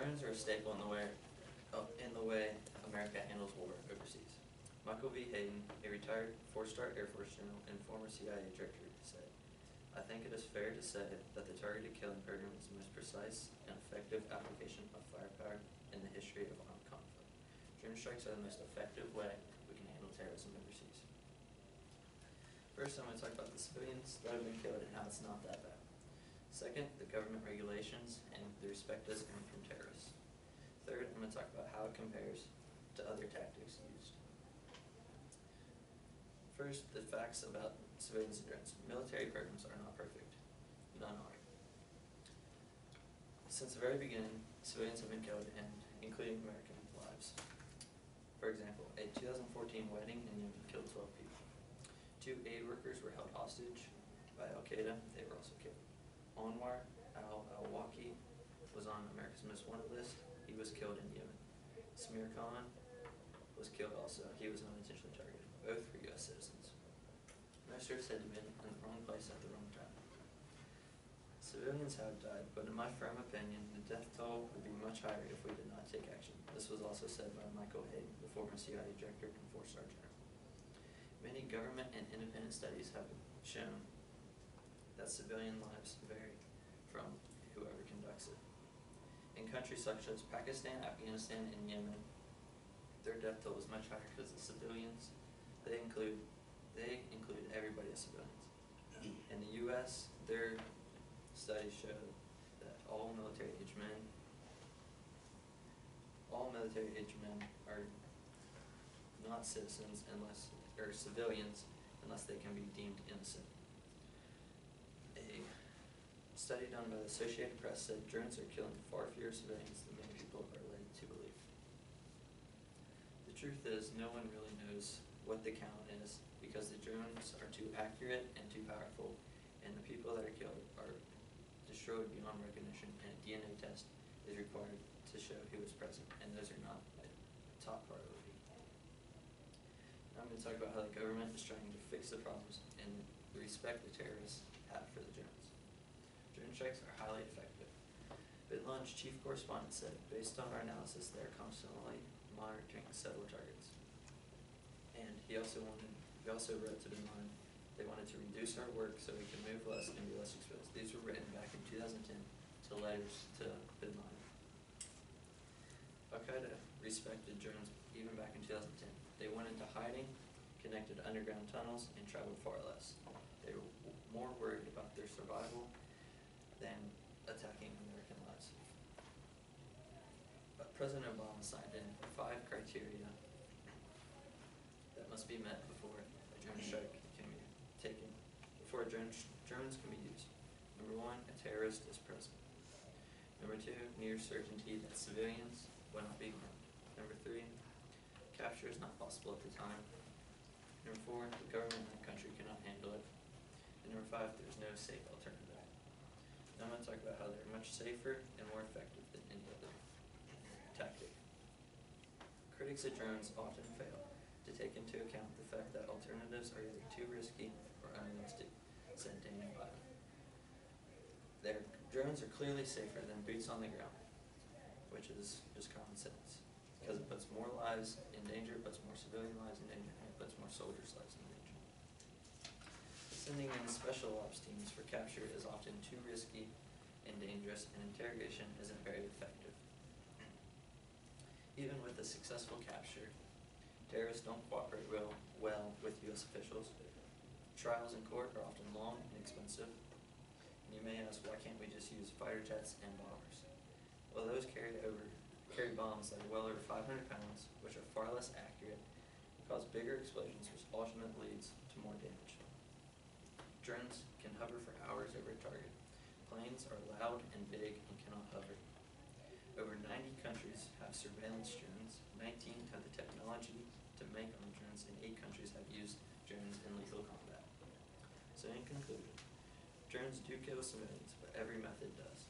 Drones are a staple in the way America handles war overseas. Michael V. Hayden, a retired four-star Air Force general and former CIA director, said, "I think it is fair to say that the targeted killing program is the most precise and effective application of firepower in the history of armed conflict. Drone strikes are the most effective way we can handle terrorism overseas." First, I'm going to talk about the civilians that have been killed and how it's not that bad. Second, the government regulations and the respect that's coming from terrorists. Third, I'm going to talk about how it compares to other tactics used. First, the facts about civilians and drones. Military programs are not perfect. None are. Since the very beginning, civilians have been killed, including American lives. For example, a 2014 wedding in Yemen killed 12 people. 2 aid workers were held hostage by Al-Qaeda. They were also killed. Anwar al-Awlaki was on America's Most Wanted list. He was killed in Yemen. Samir Khan was killed also. He was not intentionally targeted. Both were U.S. citizens. Most are said to have been in the wrong place at the wrong time. Civilians have died, but in my firm opinion, the death toll would be much higher if we did not take action. This was also said by Michael Hayden, the former CIA director and 4-star general. Many government and independent studies have shown that civilian lives vary from whoever conducts it. In countries such as Pakistan, Afghanistan, and Yemen, their death toll is much higher because the civilians, they include everybody as civilians. In the U.S., their studies show that all military-age men are not citizens or civilians unless they can be deemed innocent. A study done by the Associated Press said drones are killing far fewer civilians than many people are led to believe. The truth is, no one really knows what the count is because the drones are too accurate and too powerful, and the people that are killed are destroyed beyond recognition, and a DNA test is required to show who was present, and those are not a top priority. Now I'm going to talk about how the government is trying to fix the problems and the respect the terrorists have for the drones. Drone strikes are highly effective. Bin Laden's chief correspondent said, "Based on our analysis, they are constantly monitoring several targets." And he also wrote to Bin Laden, they wanted to reduce our work so we can move less and be less exposed. These were written back in 2010 to letters to Bin Laden. Al-Qaeda respected drones even back in 2010. They went into hiding, connected underground tunnels, and traveled far less. They were more worried about their survival than attacking American lives. But President Obama signed in 5 criteria that must be met before a drone strike can be taken, before drones can be used. Number 1, a terrorist is present. Number 2, near certainty that civilians will not be harmed. Number 3, capture is not possible at the time. Number 4, the government in the country cannot handle it. And number 5, there is no safe alternative. Now I'm going to talk about how they're much safer and more effective than any other tactic. Critics of drones often fail to take into account the fact that alternatives are either too risky or unrealistic, said Daniel Biden. Their drones are clearly safer than boots on the ground, which is just common sense, because it puts more lives in danger, it puts more civilian lives in danger, and it puts more soldiers' lives in danger. Sending in special ops teams for capture is often too risky and dangerous, and interrogation isn't very effective. Even with a successful capture, terrorists don't cooperate well with U.S. officials. Trials in court are often long and expensive. And you may ask, why can't we just use fighter jets and bombers? Well, those carry bombs that are well over 500 pounds, which are far less accurate, cause bigger explosions, which ultimately leads to more damage. Drones can hover for hours over a target. Planes are loud and big and cannot hover. Over 90 countries have surveillance drones, 19 have the technology to make armed drones, and 8 countries have used drones in lethal combat. So in conclusion, drones do kill civilians, but every method does.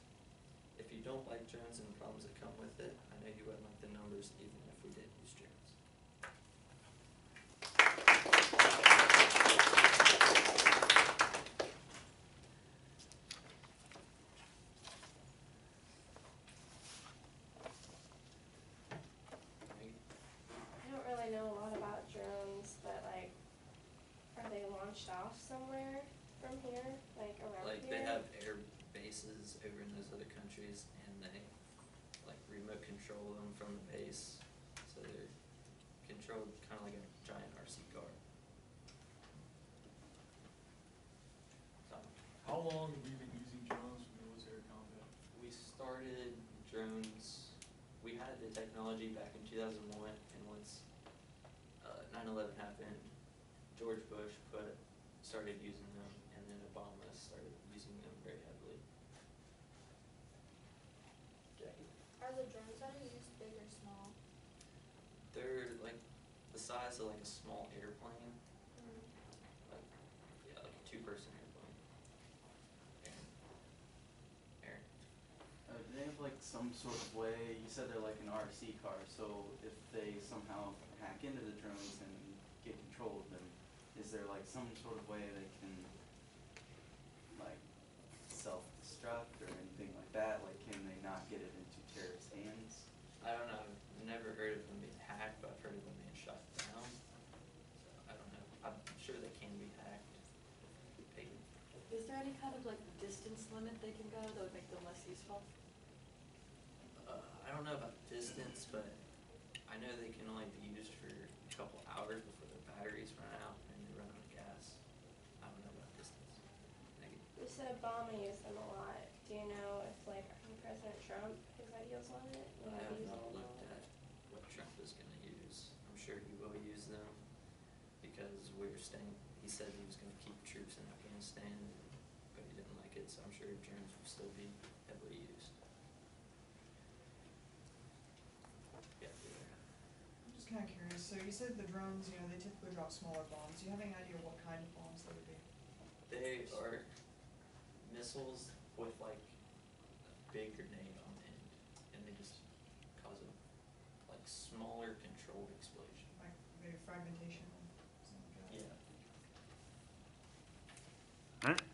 If you don't like drones and the problems that come with it, I know you wouldn't like the numbers even if we did use drones. branched off somewhere from here, like around Like here? they have air bases over in those other countries, and they like remote control them from the base, so they're controlled kind of like a giant RC car. So, How long have you been using drones for military combat? we started drones, we had the technology back in 2001, and once 9/11 happened, George Bush started using them, and then Obama started using them very heavily. Jackie? Are the drones that are used big or small? They're like the size of like a small airplane, like, yeah, like a two-person airplane. Aaron? Do they have like some sort of way, you said they're like an RC car, so if they somehow hack into the drones and get control of them, is there like some sort of way they can like self-destruct or anything like that? Like can they not get it into terrorist hands? I don't know, I've never heard of them being hacked, but I've heard of them being shut down. So I don't know, I'm sure they can be hacked. Peyton? Is there any kind of like distance limit they can go that would make them less useful? I don't know about distance, but I know they can only be used for a couple hours before their batteries run out and they run out of gas. I don't know about distance. Maggie? You said Obama used them a lot. Do you know if like President Trump, his ideas on it? I have use not them a looked lot? at what Trump is gonna use. I'm sure he will use them because he said he was gonna keep troops in Afghanistan, but he didn't like it, so I'm sure drones will still be heavily used. Yeah, you're there. I'm just kind of curious. So you said the drones, you know, they typically drop smaller bombs. Do you have any idea what kind of bombs they would be? They are missiles with like a big grenade on the end, and they just cause a like smaller controlled explosion. Like maybe fragmentation or something like that? Yeah. Alright,